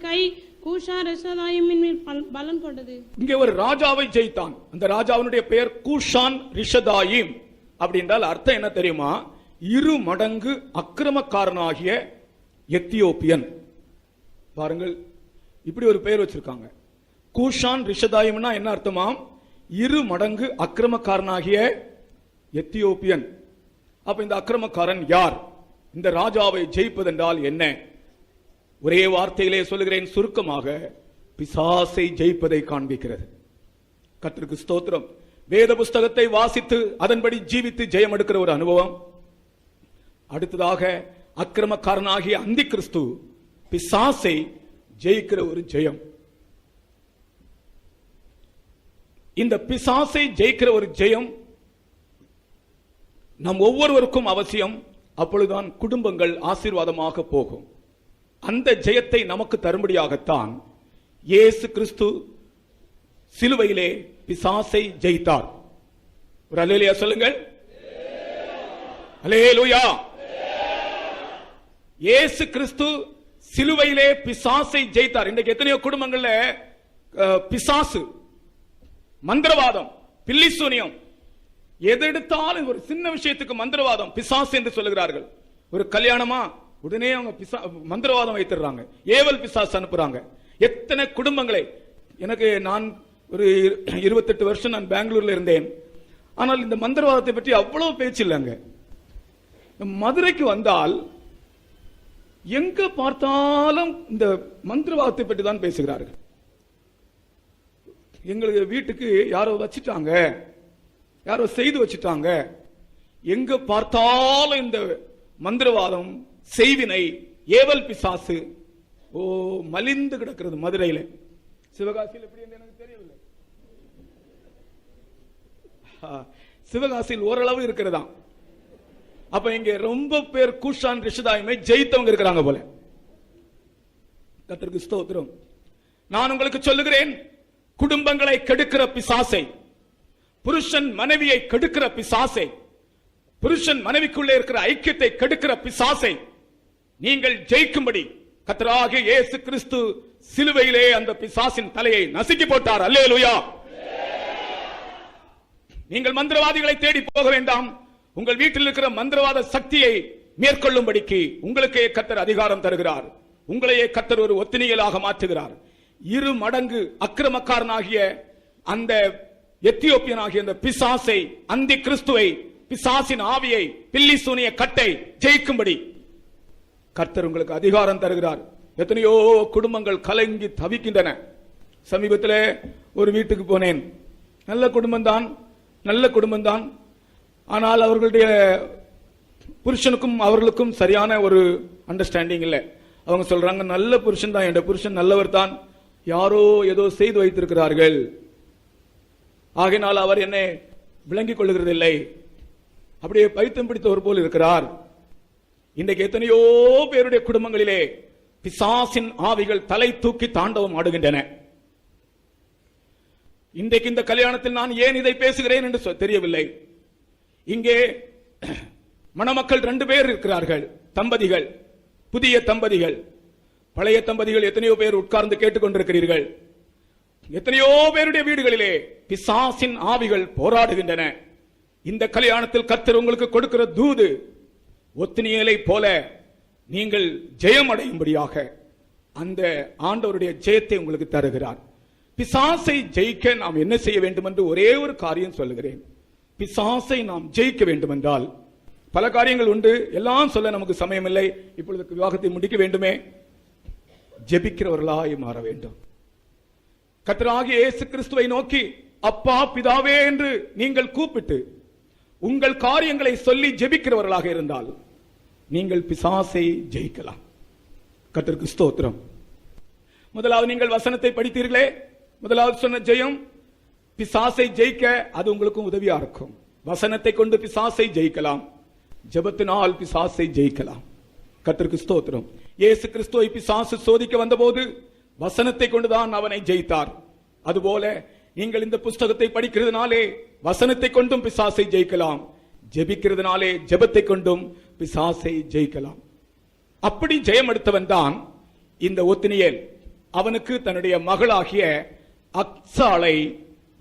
கை கூஷான் ரிஷதாயிமின் மேல் பலன் கொண்டது. இங்கே ஒரு ராஜாவை ஜெயித்தான். அந்த ராஜாவினுடைய பெயர் கூஷான் ரிஷதாயிம். அப்படி என்றால் அர்த்தம் என்ன தெரியுமா? 2 மடங்கு அக்கிரமக்காரனாகிய எத்தியோப்பியன். பாருங்கள், இப்படி ஒரு பெயர் வச்சிருக்காங்க. கூஷான் ரிஷதாயிம்னா என்ன அர்த்தமாம்? 2 மடங்கு அக்கிரமக்காரனாகிய எத்தியோப்பியன். அப்ப இந்த அக்கிரமக்காரன் யார்? இந்த ராஜாவை ஜெயிப்பதென்றால் என்ன? ஒரே வார்த்தையிலே சொல்லுகிறேன், சுருக்கமாக பிசாசை ஜெயிப்பதை காண்பிக்கிறது. கர்த்தருக்கு ஸ்தோத்திரம். வேத புஸ்தகத்தை வாசித்து அதன்படி ஜீவித்து ஜெயம் எடுக்கிற ஒரு அனுபவம். அடுத்ததாக அக்கிரமக்காரனாகிய அந்தி கிறிஸ்து பிசாசை ஜெயிக்கிற ஒரு ஜெயம். இந்த பிசாசை ஜெயிக்கிற ஒரு ஜெயம் நம் ஒவ்வொருவருக்கும் அவசியம். அப்பொழுதுதான் குடும்பங்கள் ஆசீர்வாதமாக போகும். அந்த ஜெயத்தை நமக்கு தரும்படியாகத்தான் இயேசு கிறிஸ்து சிலுவையிலே பிசாசை ஜெயித்தார். ஒரு அல்லேலூயா சொல்லுங்கள். அல்லேலூயா. இயேசு கிறிஸ்து சிலுவையிலே பிசாசை ஜெயித்தார். இன்றைக்கு எத்தனையோ குடும்பங்கள்ல பிசாசு, மந்திரவாதம், பில்லிசூனியம், எதெடுத்தாலும் ஒரு சின்ன விஷயத்துக்கு மந்திரவாதம், பிசாசு என்று சொல்லுகிறார்கள். ஒரு கல்யாணமா உடனே அவங்க மந்திரவாதம் வைத்துறாங்க, ஏவல் பிசாசு அனுப்புறாங்க. எத்தனை குடும்பங்களை நான் ஒரு 28 வருஷம் நான் பெங்களூர்ல இருந்தேன். ஆனால் இந்த மந்திரவாதத்தை பற்றி அவ்வளவு பேச்சு இல்லைங்க. மதுரைக்கு வந்தால் எங்க பார்த்தாலும் இந்த மந்திரவாதத்தை பற்றி தான் பேசுகிறார்கள். எங்களுக்கு வீட்டுக்கு யாரோ வச்சிட்டாங்க, யாரோ செய்து வச்சிட்டாங்க. எங்க பார்த்தாலும் இந்த மந்திரவாதம், செய்வினை, ஏவல் பிசாசு மலிந்து கிடக்கிறது. மதுரையில், சிவகாசியில் எப்படி எனக்கு தெரியவில்லை. சிவகாசியில் ஓரளவு இருக்கிறதா. அப்ப இங்க ரொம்ப பேர் கூஷான் ரிஷதாயிமை ஜெயித்தவங்க இருக்கிறாங்க போல. கர்த்தருக்கு ஸ்தோத்திரம். நான் உங்களுக்கு சொல்லுகிறேன், குடும்பங்களை கெடுக்கிற பிசாசை, புருஷன் மனைவியை கெடுக்கிற பிசாசை, புருஷன் மனைவிக்குள்ளே இருக்கிற ஐக்கியத்தை கெடுக்கிற பிசாசை நீங்கள் ஜெயிக்கும்படி கர்த்தராகிய இயேசு கிறிஸ்து சிலுவையிலே அந்த பிசாசின் தலையை நசுக்கி போட்டார். அல்லேலூயா. நீங்கள் மந்திரவாதிகளை தேடி போக வேண்டாம். உங்கள் வீட்டில் இருக்கிற மந்திரவாத சக்தியை மேற்கொள்ளும்படிக்கு உங்களுக்கே கர்த்தர் அதிகாரம் தருகிறார். உங்களையே கர்த்தர் ஒரு ஒத்தினியலாக மாற்றுகிறார். 2 மடங்கு அக்கிரமக்காரனாகிய அந்த எத்தியோப்பியனாகிய அந்த பிசாசை, அந்தி கிறிஸ்துவை, பிசாசின் ஆவியை, பில்லிசூனிய கட்டை ஜெயிக்கும்படி கர்த்தர் உங்களுக்கு அதிகாரம் தருகிறார். எத்தனையோ குடும்பங்கள் கலங்கி தவிக்கின்றன. சமீபத்தில் ஒரு வீட்டுக்கு போனேன். நல்ல குடும்பம் தான். ஆனால் அவர்களுடைய புருஷனுக்கும் அவர்களுக்கும் சரியான ஒரு அண்டர்ஸ்டாண்டிங் இல்லை. அவங்க சொல்றாங்க, நல்ல புருஷன் தான், என் புருஷன் நல்லவர் தான், யாரோ ஏதோ செய்து வைத்திருக்கிறார்கள், ஆகையினால் அவர் என்னை விளங்கிக் கொள்ளுகிறதில்லை. அப்படியே பைத்தியம் பிடித்தவர் போல் இருக்கிறார். இன்றைக்கு எத்தனையோ பேருடைய குடும்பங்களிலே பிசாசின் ஆவிகள் தலை தூக்கி தாண்டவம் ஆடுகின்றன. இன்றைக்கு இந்த கல்யாணத்தில் நான் ஏன் இதை பேசுகிறேன் என்று தெரியவில்லை. இங்கே மணமக்கள் 2 பேர் இருக்கிறார்கள், தம்பதிகள், புதிய தம்பதிகள். பழைய தம்பதிகள் எத்தனையோ பேர் உட்கார்ந்து கேட்டுக்கொண்டிருக்கிறீர்கள். எத்தனையோ பேருடைய வீடுகளிலே பிசாசின் ஆவிகள் போராடுகின்றன. இந்த கல்யாணத்தில் கர்த்தர் உங்களுக்கு கொடுக்கிற தூது, ஒத்னியேலை போல நீங்கள் ஜெயம் அடையும்படியாக அந்த ஆண்டவருடைய ஜெயத்தை உங்களுக்கு தருகிறார். பிசாசை ஜெயிக்க நாம் என்ன செய்ய வேண்டும் என்று ஒரே ஒரு காரியம் சொல்லுகிறேன். பிசாசை நாம் ஜெயிக்க வேண்டும் என்றால் பல காரியங்கள் உண்டு, எல்லாம் சொல்ல நமக்கு சமயம் இல்லை. இப்பொழுது விவாகத்தை முடிக்க வேண்டுமே. ஜெபிக்கிறவர்களாய் மாற வேண்டும். கர்த்தராகிய இயேசு கிறிஸ்துவை நோக்கி அப்பா பிதாவே என்று நீங்கள் கூப்பிட்டு உங்கள் காரியங்களை சொல்லி ஜெபிக்கிறவர்களாக இருந்தால் நீங்கள் பிசாசை ஜெயிக்கலாம். கர்த்தருக்கு ஸ்தோத்திரம். முதலாவது நீங்கள் வசனத்தை படித்தீர்களே, முதலாவது சொன்ன ஜெயம் பிசாசை ஜெயிக்க அது உங்களுக்கும் உதவியா இருக்கும். வசனத்தை கொண்டு பிசாசை ஜெயிக்கலாம், ஜெபத்தினால் பிசாசை ஜெயிக்கலாம். கர்த்தருக்கு ஸ்தோத்திரம். இயேசு கிறிஸ்துவை பிசாசு சோதிக்க வந்தபோது வசனத்தை கொண்டுதான் அவனை ஜெயித்தார். அதுபோல நீங்கள் இந்த புஸ்தகத்தை படிக்கிறதுனாலே வசனத்தை கொண்டும் பிசாசை ஜெயிக்கலாம், ஜெபிக்கிறதுனாலே ஜெபத்தை கொண்டும் பிசாசை ஜெயிக்கலாம். அப்படி ஜெயம் எடுத்தவன் தான் இந்த ஒத்னியேல். அவனுக்கு தன்னுடைய மகளாகிய அக்சாளை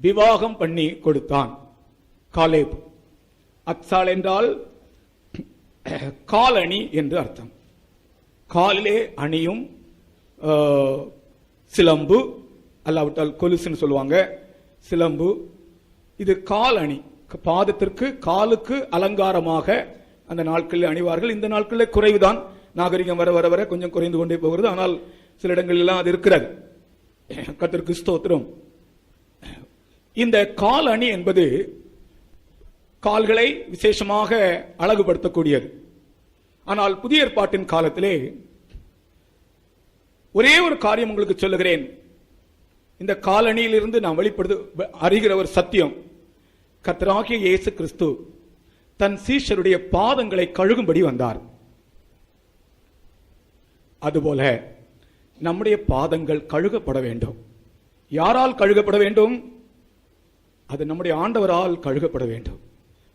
விவாகம் பண்ணி கொடுத்தான். காலேப். அக்சாள் என்றால் காலணி என்று அர்த்தம். காலிலே அணியும் சிலம்பு, அல்லாவிட்டால் கொலுசுன்னு சொல்லுவாங்க, சிலம்பு. இது காலணி, பாதத்திற்கு காலுக்கு அலங்காரமாக அந்த நாட்களில் அணிவார்கள். இந்த நாட்களில் குறைவுதான், நாகரிகம் வர வர வர கொஞ்சம் குறைந்து கொண்டே போகிறது. ஆனால் சில இடங்களில் அது இருக்கிறது. கர்த்தருக்கு ஸ்தோத்திரம். இந்த கால் அணி என்பது கால்களை விசேஷமாக அழகுபடுத்தக்கூடியது. ஆனால் புதிய ஏற்பாட்டின் காலத்திலே ஒரே ஒரு காரியம் உங்களுக்கு சொல்லுகிறேன். இந்த காலணியிலிருந்து நாம் அறிகிற ஒரு சத்தியம், கர்த்தராகிய இயேசு கிறிஸ்து தன் சீஷருடைய பாதங்களை கழுகும்படி வந்தார். அதுபோல நம்முடைய பாதங்கள் கழுகப்பட வேண்டும். யாரால் கழுகப்பட வேண்டும்? அது நம்முடைய ஆண்டவரால் கழுகப்பட வேண்டும்.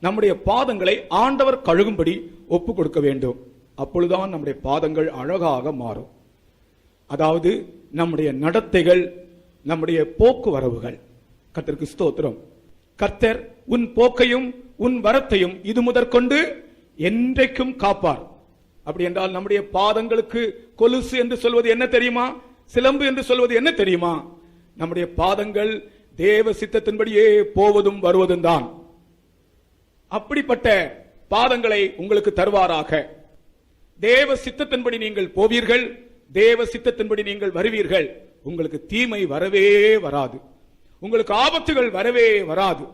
நம்முடைய பாதங்களை ஆண்டவர் கழுகும்படி ஒப்பு கொடுக்க வேண்டும். அப்பொழுதுதான் நம்முடைய பாதங்கள் அழகாக மாறும். அதாவது நம்முடைய நடத்தைகள், நம்முடைய போக்குவரவுகள். கர்த்தருக்கு ஸ்தோத்திரம். கர்த்தர் உன் போக்கையும் உன் வரத்தையும் இது முதற்கொண்டு என்றைக்கும் காப்பார். அப்படி என்றால் நம்முடைய பாதங்களுக்கு கொலுசு என்று சொல்வது என்ன தெரியுமா? சிலம்பு என்று சொல்வது என்ன தெரியுமா? நம்முடைய பாதங்கள் தேவ சித்தத்தின்படியே போவதும் வருவதும் தான். அப்படிப்பட்ட பாதங்களை உங்களுக்கு தருவாராக. தேவ சித்தத்தின்படி நீங்கள் போவீர்கள், தேவ சித்தத்தின்படி நீங்கள் வருவீர்கள். உங்களுக்கு தீமை வரவே வராது, உங்களுக்கு ஆபத்துகள் வரவே வராது.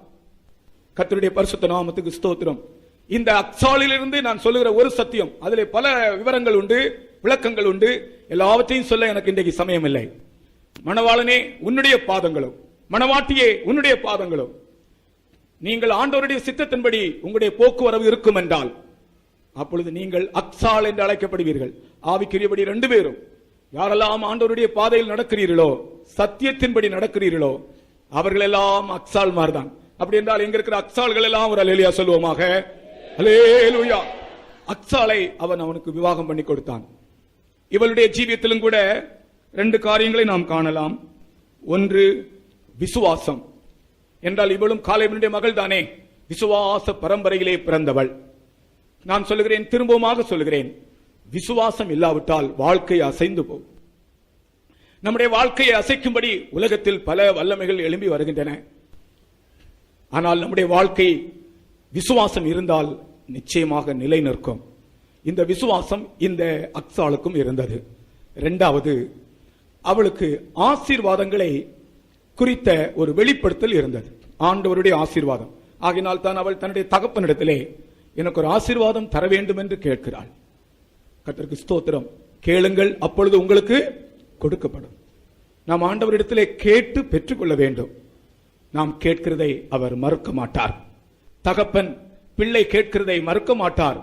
கர்த்தருடைய பரிசுத்த நாமத்துக்கு ஸ்தோத்திரம். இந்த அக்சாலிலிருந்து நான் சொல்லுகிற ஒரு சத்தியம், அதிலே பல விவரங்கள் உண்டு, விளக்கங்கள் உண்டு. எல்லாவற்றையும் சொல்ல எனக்கு இன்றைக்கு சமயம் இல்லை. மணவாளனே உன்னுடைய பாதங்களும், மணவாட்டியே உன்னுடைய பாதங்களும், நீங்கள் ஆண்டவருடைய சித்தத்தின்படி உங்களுடைய போக்குவரவு இருக்கும் என்றால் அப்பொழுது நீங்கள் அக்சால் என்று அழைக்கப்படுவீர்கள். ஆவிக்குரியபடி 2 பேரும் யாரெல்லாம் ஆண்டவருடைய பாதையில் நடக்கிறீர்களோ, சத்தியத்தின்படி நடக்கிறீர்களோ, அவர்கள் எல்லாம் அக்சால் மார்தான். அப்படி என்றால் எங்க இருக்கிற அக்சால்கள் எல்லாம் ஒரு அல்லேலூயா சொல்லுவோமாக. அல்லேலூயா. அக்சாலை அவனுக்கு விவாகம் பண்ணி கொடுத்தான். இவளுடைய ஜீவியத்திலும் கூட 2 காரியங்களை நாம் காணலாம். ஒன்று விசுவாசம் என்றால் இவளும் காலேபினுடைய மகள் தானே, விசுவாச பரம்பரையிலே பிறந்தவள். நான் சொல்லுகிறேன், திரும்பவுமாக சொல்லுகிறேன், விசுவாசம் இல்லாவிட்டால் வாழ்க்கை அசைந்து போகும். நம்முடைய வாழ்க்கையை அசைக்கும்படி உலகத்தில் பல வல்லமைகள் எழும்பி வருகின்றன. ஆனால் நம்முடைய வாழ்க்கை விசுவாசம் இருந்தால் நிச்சயமாக நிலை நிற்கும். இந்த விசுவாசம் இந்த அக்சாளுக்கும் இருந்தது. 2வது, அவளுக்கு ஆசீர்வாதங்களை குறித்த ஒரு வெளிப்படுத்தல் இருந்தது. ஆண்டவருடைய ஆசீர்வாதம். ஆகினால் தான் அவள் தன்னுடைய தகப்பனிடத்திலே எனக்கு ஒரு ஆசீர்வாதம் தர வேண்டும் என்று கேட்கிறாள். கர்த்தருக்கு ஸ்தோத்திரம். கேளுங்கள், அப்பொழுது உங்களுக்கு கொடுக்கப்படும். நாம் ஆண்டவரிடத்திலே கேட்டு பெற்றுக்கொள்ள வேண்டும். நாம் கேட்கிறதை அவர் மறுக்க மாட்டார். தகப்பன் பிள்ளை கேட்கிறதை மறுக்க மாட்டார்.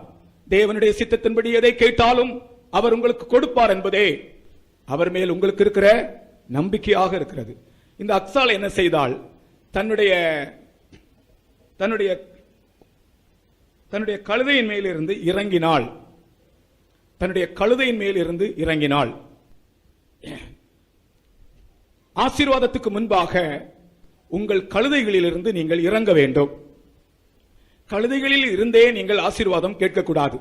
தேவனுடைய சித்தத்தின்படி எதை கேட்டாலும் அவர் உங்களுக்கு கொடுப்பார் என்பதே அவர் மேல் உங்களுக்கு இருக்கிற நம்பிக்கையாக இருக்கிறது. இந்த அக்சால் என்ன செய்தால், தன்னுடைய கழுதையின் மேலிருந்து இறங்கினாள். தன்னுடைய கழுதையின் மேலிருந்து இறங்கினாள். ஆசீர்வாதத்துக்கு முன்பாக உங்கள் கழுதைகளிலிருந்து நீங்கள் இறங்க வேண்டும். கழுதைகளில் இருந்தே நீங்கள் ஆசீர்வாதம் கேட்கக்கூடாது.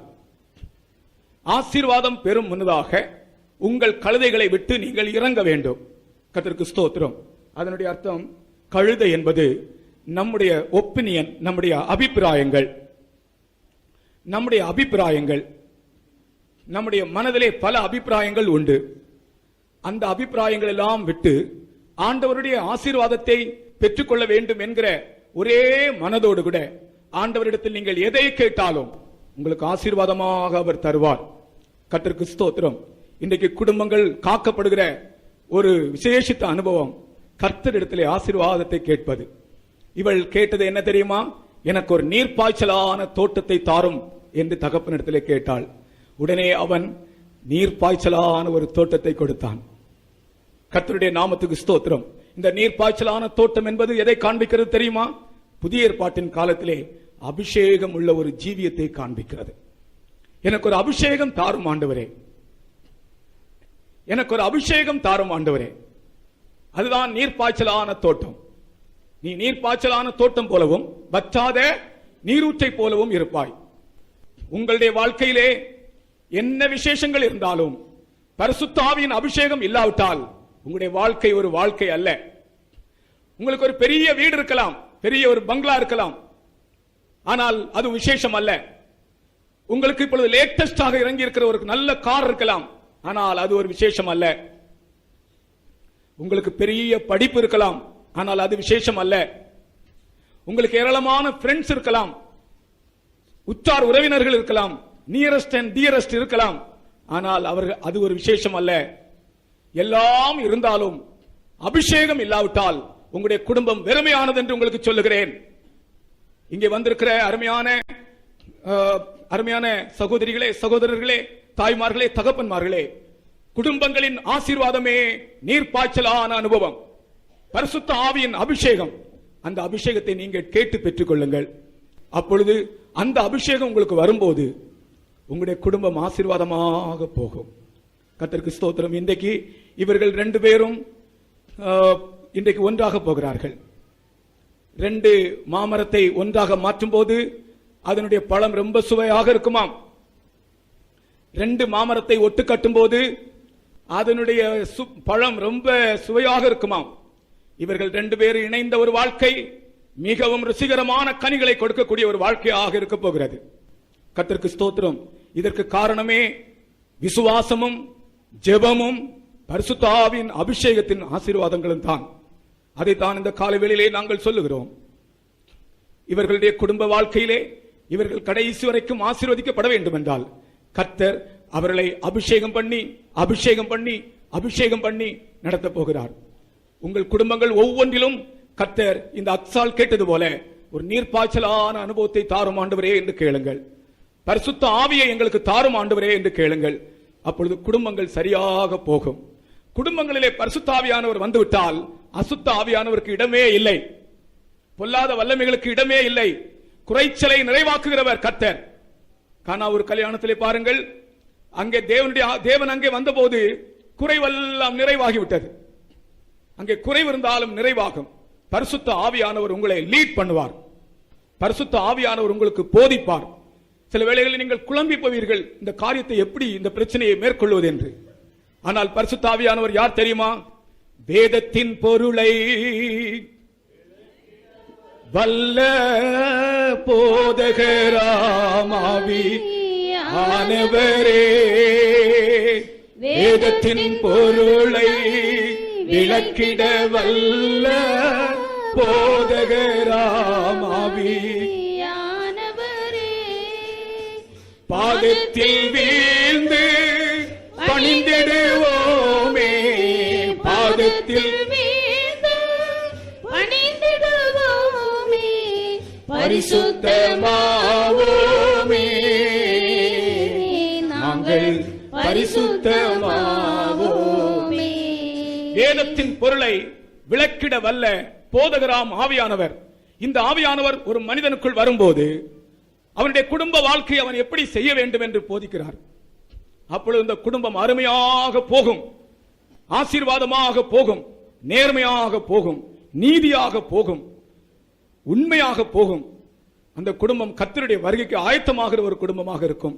ஆசீர்வாதம் பெறும் முன்னதாக உங்கள் கழுதைகளை விட்டு நீங்கள் இறங்க வேண்டும். கர்த்தருக்கு ஸ்தோத்திரம். அதனுடைய அர்த்தம், கழுதை என்பது நம்முடைய ஒப்பீனியன், நம்முடைய அபிப்பிராயங்கள். நம்முடைய மனதிலே பல அபிப்பிராயங்கள் உண்டு. அந்த அபிப்பிராயங்கள் எல்லாம் விட்டு ஆண்டவருடைய ஆசீர்வாதத்தை பெற்றுக்கொள்ள வேண்டும் என்கிற ஒரே மனதோடு கூட ஆண்டவரிடத்தில் நீங்கள் எதை கேட்டாலும் உங்களுக்கு ஆசீர்வாதமாக அவர் தருவார். கர்த்தருக்கு ஸ்தோத்திரம். இன்றைக்கு குடும்பங்கள் காக்கப்படுகிற ஒரு விசேஷித்த அனுபவம் கர்த்தரிடத்திலே ஆசீர்வாதத்தை கேட்பது. இவள் கேட்டது என்ன தெரியுமா? எனக்கு ஒரு நீர்ப்பாய்ச்சலான தோட்டத்தை தாரும் என்று தகப்பனிடத்திலே கேட்டாள். உடனே அவன் நீர்ப்பாய்ச்சலான ஒரு தோட்டத்தை கொடுத்தான். கர்த்தருடைய நாமத்துக்கு ஸ்தோத்திரம். இந்த நீர்ப்பாய்ச்சலான தோட்டம் என்பது எதை காண்பிக்கிறது தெரியுமா? புதிய ஏற்பாட்டின் காலத்திலே அபிஷேகம் உள்ள ஒரு ஜீவியத்தை காண்பிக்கிறது. எனக்கு ஒரு அபிஷேகம் தாரும் ஆண்டவரே, எனக்கு ஒரு அபிஷேகம் தாரும் ஆண்டவரே. அதுதான் நீர்ப்பாய்ச்சலான தோட்டம். நீ நீர்ப்பாய்ச்சலான தோட்டம் போலவும் வற்றாத நீரூற்றை போலவும் இருப்பாய். உங்களுடைய வாழ்க்கையிலே என்ன விசேஷங்கள் இருந்தாலும் பரிசுத்த ஆவியின் அபிஷேகம் இல்லாவிட்டால் உங்களுடைய வாழ்க்கை ஒரு வாழ்க்கை அல்ல. உங்களுக்கு ஒரு பெரிய வீடு இருக்கலாம், பெரிய ஒரு பங்களா இருக்கலாம், ஆனால் அது விசேஷம் அல்ல. உங்களுக்கு இப்பொழுது லேட்டஸ்டாக இறங்கி இருக்கிற ஒரு நல்ல கார் இருக்கலாம், ஆனால் அது ஒரு விசேஷம் அல்ல. உங்களுக்கு பெரிய படிப்பு இருக்கலாம், ஆனால் அது விசேஷம் அல்ல. உங்களுக்கு ஏராளமான ஃப்ரெண்ட்ஸ் இருக்கலாம், உற்றார் உறவினர்கள் இருக்கலாம், நியரஸ்ட் அண்ட் டியரஸ்ட் இருக்கலாம், ஆனால் அவர்கள் அது ஒரு விசேஷம் அல்ல. எல்லாம் இருந்தாலும் அபிஷேகம் இல்லாவிட்டால் உங்களுடைய குடும்பம் வெறுமையானது என்று உங்களுக்கு சொல்லுகிறேன். இங்கே வந்திருக்கிற அருமையான சகோதரிகளே, சகோதரர்களே, தாய்மார்களே, தகப்பன்மார்களே, குடும்பங்களின் ஆசீர்வாதமே நீர்ப்பாய்ச்சலான அனுபவம், பரிசுத்த ஆவியின் அபிஷேகம். அந்த அபிஷேகத்தை நீங்கள் கேட்டு பெற்றுக் கொள்ளுங்கள். அப்பொழுது அந்த அபிஷேகம் உங்களுக்கு வரும்போது உங்களுடைய குடும்பம் ஆசீர்வாதமாக போகும். கர்த்தருக்கு ஸ்தோத்திரம். இன்றைக்கு இவர்கள் 2 பேரும் இன்றைக்கு ஒன்றாக போகிறார்கள். 2 மாமரத்தை ஒன்றாக மாற்றும் போது அதனுடைய பழம் ரொம்ப சுவையாக இருக்குமாம். 2 மாமரத்தை ஒட்டு கட்டும் போது அதனுடைய பழம் ரொம்ப சுவையாக இருக்குமாம். இவர்கள் 2 பேரும் இணைந்த ஒரு வாழ்க்கை மிகவும் ருசிகரமான கனிகளை கொடுக்கக்கூடிய ஒரு வாழ்க்கையாக இருக்க போகிறது. கர்த்தருக்கு ஸ்தோத்திரம். இதற்கு காரணமே விசுவாசமும் ஜெபமும் பரிசுத்த ஆவியின் அபிஷேகத்தின் ஆசீர்வாதங்களும் தான். அதைத்தான் இந்த காலவேளையிலே நாங்கள் சொல்லுகிறோம். இவர்களுடைய குடும்ப வாழ்க்கையிலே இவர்கள் கடைசி வரைக்கும் ஆசீர்வதிக்கப்பட வேண்டும் என்றால் கர்த்தர் அவர்களை அபிஷேகம் பண்ணி நடத்த போகிறார். உங்கள் குடும்பங்கள் ஒவ்வொன்றிலும் கர்த்தர் இந்த அக்சால் கேட்டது போல ஒரு நீர்ப்பாய்ச்சலான அனுபவத்தை தாரும் ஆண்டவரே என்று கேளுங்கள். பரிசுத்த ஆவியை எங்களுக்கு தாரும் ஆண்டவரே என்று கேளுங்கள். அப்பொழுது குடும்பங்கள் சரியாக போகும். குடும்பங்களிலே பரிசுத்த ஆவியானவர் வந்துவிட்டால் அசுத்த ஆவியானவருக்கு இடமே இல்லை, பொல்லாத வல்லமைகளுக்கு இடமே இல்லை. குறைச்சலை நிறைவாக்குகிறவர் கர்த்தர். கானா ஒரு கல்யாணத்திலே பாருங்கள், அங்கே தேவன் அங்கே வந்தபோது குறைவெல்லாம் நிறைவாகிவிட்டது. அங்கே குறைவு இருந்தாலும் நிறைவாகும். பரிசுத்த ஆவியானவர் உங்களை லீட் பண்ணுவார். பரிசுத்த ஆவியானவர் உங்களுக்கு போதிப்பார். சில வேளைகளில் நீங்கள் குழம்பி போவீர்கள், இந்த காரியத்தை எப்படி இந்த பிரச்சனையை மேற்கொள்வது என்று. ஆனால் பரிசுத்த ஆவியானவர் யார் தெரியுமா? வேதத்தின் பொருளை வல்ல போதகராமாவி ஆனவரே, வேதத்தின் பொருளை விளக்கிட வல்ல போதகராமாவி பாதத்தில் வீழ்ந்து பணிந்திடுவோமே, பாதத்தில் வீழ்ந்து பணிந்திடுவோமே, பரிசுத்தமாவோமே, நாங்கள் பரிசுத்தமாவோமே. வேதத்தின் பொருளை விளக்கிட வல்ல போதகராம் ஆவியானவர். இந்த ஆவியானவர் ஒரு மனிதனுக்குள் வரும்போது அவனுடைய குடும்ப வாழ்க்கை அவன் எப்படி செய்ய வேண்டும் என்று போதிக்கிறார். அப்பொழுது இந்த குடும்பம் அருமையாக போகும், ஆசீர்வாதமாக போகும், நேர்மையாக போகும், நீதியாக போகும், உண்மையாக போகும். அந்த குடும்பம் கர்த்தருடைய வருகைக்கு ஆயத்தமாகிற ஒரு குடும்பமாக இருக்கும்.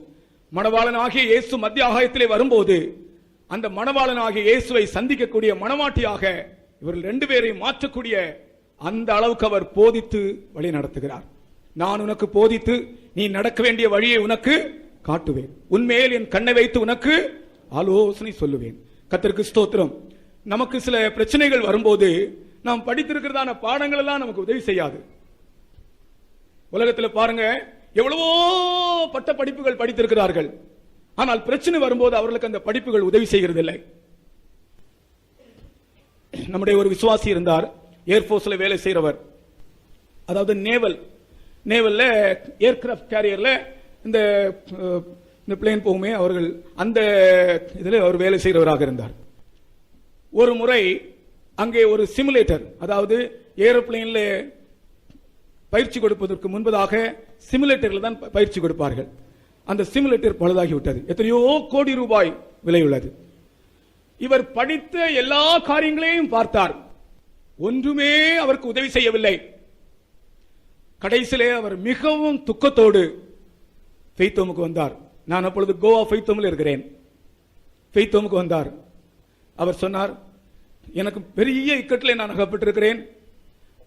மணவாளனாகிய இயேசு மத்திய ஆகாயத்திலே வரும்போது அந்த மணவாளனாகிய இயேசுவை சந்திக்கக்கூடிய மணவாட்டியாக இவர்கள் 2 பேரையும் மாற்றக்கூடிய அந்த அளவுக்கு அவர் போதித்து வழி நடத்துகிறார். நான் உனக்கு போதித்து நீ நடக்க வேண்டிய வழியை உனக்கு காட்டுவேன், உன்மேல் என் கண்ணை வைத்து உனக்கு ஆலோசனை சொல்லுவேன். கர்த்தருக்கு ஸ்தோத்திரம். நமக்கு சில பிரச்சனைகள் வரும்போது நாம் படித்திருக்கிறதான பாடங்கள் எல்லாம் நமக்கு உதவி செய்யாது. உலகத்தில் பாருங்க, எவ்வளவோ பட்ட படிப்புகள் படித்திருக்கிறார்கள், ஆனால் பிரச்சனை வரும்போது அவர்களுக்கு அந்த படிப்புகள் உதவி செய்கிறது இல்லை. நம்முடைய ஒரு விசுவாசி இருந்தார், ஏர்போர்ஸ்ல வேலை செய்கிறவர். அதாவது நேவல்ல ஏர்கிராப்ட் கேரியர்ல இந்த பிளேன் போகுமே, அவர்கள் அந்த இதில் அவர் வேலை செய்கிறவராக இருந்தார். ஒரு முறை அங்கே ஒரு சிமுலேட்டர், அதாவது ஏரோப்ளேன்ல பயிற்சி கொடுப்பதற்கு முன்பதாக சிமுலேட்டர்ல தான் பயிற்சி கொடுப்பார்கள். அந்த சிமுலேட்டர் பழுதாகிவிட்டது. எத்தனையோ கோடி ரூபாய் விலையுள்ளது. இவர் படித்த எல்லா காரியங்களையும் பார்த்தார், ஒன்றுமே அவருக்கு உதவி செய்யவில்லை. கடைசியிலே அவர் மிகவும் துக்கத்தோடு ஃபெய்த்தோமுக்கு வந்தார். நான் அப்பொழுது கோவா ஃபெய்த்தோமில் இருக்கிறேன். ஃபெய்த்தோமுக்கு வந்தார். அவர் சொன்னார், எனக்கு பெரிய இக்கட்டில் நான் அகப்பட்டிருக்கிறேன்.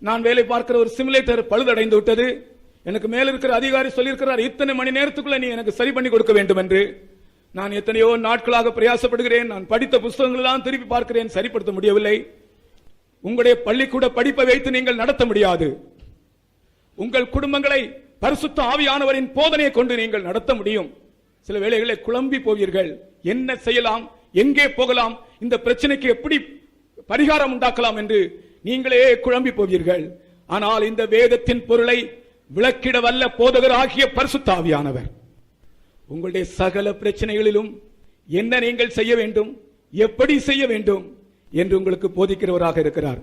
நான் வேலை பார்க்கிற ஒரு சிமுலேட்டர் பழுதடைந்து விட்டது. எனக்கு மேல இருக்கிற அதிகாரி சொல்லியிருக்கிறார், இத்தனை மணி நேரத்துக்குள்ள நீ எனக்கு சரி பண்ணி கொடுக்க வேண்டும் என்று. நான் எத்தனையோ நாட்களாக பிரயாசப்படுகிறேன். நான் படித்த புத்தகங்கள் எல்லாம் திருப்பி பார்க்கிறேன், சரிப்படுத்த முடியவில்லை. உங்களுடைய பள்ளிக்கூட படிப்பை வைத்து நீங்கள் நடத்த முடியாது. உங்கள் குடும்பங்களை பரிசுத்த ஆவியானவரின் போதனையை கொண்டு நீங்கள் நடத்த முடியும். சில வேளைகளை குழம்பி போவீர்கள், என்ன செய்யலாம், எங்கே போகலாம், இந்த பிரச்சனைக்கு எப்படி பரிகாரம் உண்டாக்கலாம் என்று நீங்களே குழம்பி போவீர்கள். ஆனால் இந்த வேதத்தின் பொருளை விளக்கிட வல்ல போதகர் ஆகிய பரிசுத்த ஆவியானவர் உங்களுடைய சகல பிரச்சனைகளிலும் என்ன நீங்கள் செய்ய வேண்டும், எப்படி செய்ய வேண்டும் என்று உங்களுக்கு போதிக்கிறவராக இருக்கிறார்.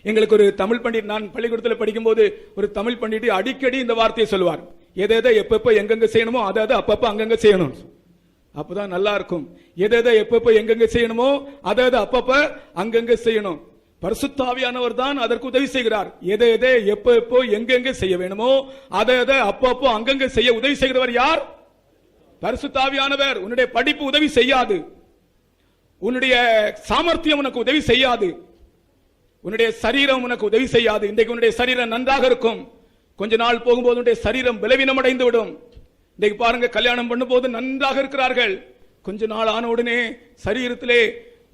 எங்களுக்கு ஒரு தமிழ் பண்டிட், நான் பள்ளிக்கூடத்தில் படிக்கும் போது ஒரு தமிழ் பண்டிட் அடிக்கடி இந்த வார்த்தையை சொல்லுவார், எதை எப்பப்ப எங்கெங்க செய்யணுமோ அதை அப்பப்ப அங்கங்க செய்யணும், அப்பதான் நல்லா இருக்கும். எதை எப்பப்ப எங்கெங்க செய்யணுமோ அதை அப்பப்ப அங்கங்க செய்யணும். பரிசுத்த ஆவியானவர் தான் அதற்கு உதவி செய்கிறார். எதை எப்போ எங்கெங்க செய்ய வேணுமோ அதை அப்பப்போ அங்கங்க செய்ய உதவி செய்கிறவர் யார்? பரிசுத்த ஆவியானவர். உன்னுடைய படிப்பு உதவி செய்யாது, உன்னுடைய சாமர்த்தியம் உனக்கு உதவி செய்யாது, உன்னுடைய சரீரம் உனக்கு உதவி செய்யாது. இன்றைக்கு உன்னுடைய சரீரம் நன்றாக இருக்கும், கொஞ்ச நாள் போகும்போது உன்னுடைய சரீரம் பலவீனம் அடைந்து விடும். இன்றைக்கு பாருங்க, கல்யாணம் பண்ணும் போது நன்றாக இருக்கிறார்கள், கொஞ்ச நாள் ஆன உடனே சரீரத்திலே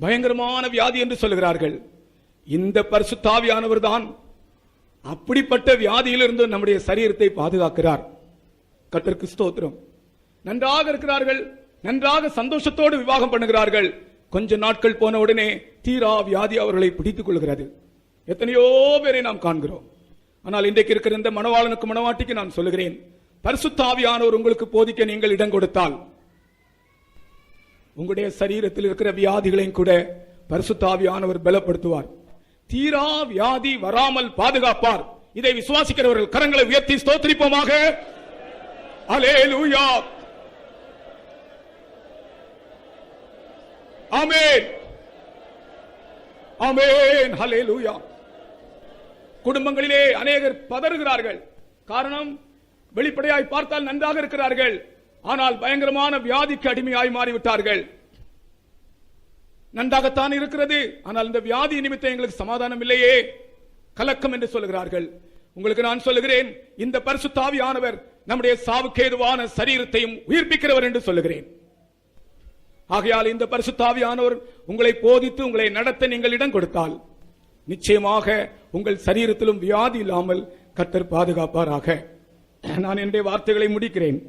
பயங்கரமான வியாதி என்று சொல்லுகிறார்கள். இந்த பரிசுத்த ஆவியானவர் தான் அப்படிப்பட்ட வியாதியிலிருந்து நம்முடைய சரீரத்தை பாதுகாக்கிறார். கர்த்தருக்கு ஸ்தோத்திரம். நன்றாக இருக்கிறார்கள், நன்றாக சந்தோஷத்தோடு விவாகம் பண்ணுகிறார்கள். கொஞ்ச நாட்கள் போன உடனே தீரா வியாதி அவர்களை பிடித்துக் கொள்கிறது. எத்தனையோ பேரை நாம் காண்கிறோம். ஆனால் இன்றைக்கு இருக்கிற இந்த மணவாளனுக்கு மணவாட்டிக்கு நான் சொல்லுகிறேன், பரிசுத்த ஆவியானவர் உங்களுக்கு போதிக்க நீங்கள் இடம் கொடுத்தால் உங்களுடைய சரீரத்தில் இருக்கிற வியாதிகளையும் கூட பரிசுத்த ஆவியானவர் பலப்படுத்துவார். தீரா வியாதி வராமல் பாதுகாப்பார். இதை விசுவாசிக்கிறவர்கள் கரங்களை உயர்த்தி ஸ்தோத்திரிப்போமாக. அல்லேலூயா, ஆமென், ஆமென், அல்லேலூயா. குடும்பங்களிலே அநேகர் பதறுகிறார்கள். காரணம், வெளிப்படையாய் பார்த்தால் நன்றாக இருக்கிறார்கள், ஆனால் பயங்கரமான வியாதிக்கு அடிமையாய் மாறிவிட்டார்கள். நன்றாகத்தான் இருக்கிறது, ஆனால் இந்த வியாதி நிமித்தம் எங்களுக்கு சமாதானம் இல்லையே, கலக்கம் என்று சொல்லுகிறார்கள். உங்களுக்கு நான் சொல்லுகிறேன், இந்த பரிசுத்த ஆவியானவர் நம்முடைய சாவுக்கு ஏதுவான சரீரத்தையும் உயிர்ப்பிக்கிறவர் என்று சொல்லுகிறேன். ஆகையால் இந்த பரிசுத்த ஆவியானவர் உங்களை போதித்து உங்களை நடத்த நீங்கள் இடம் கொடுத்தால் நிச்சயமாக உங்கள் சரீரத்திலும் வியாதி இல்லாமல் கர்த்தர் பாதுகாப்பாராக. நான் என்னுடைய வார்த்தைகளை முடிக்கிறேன்.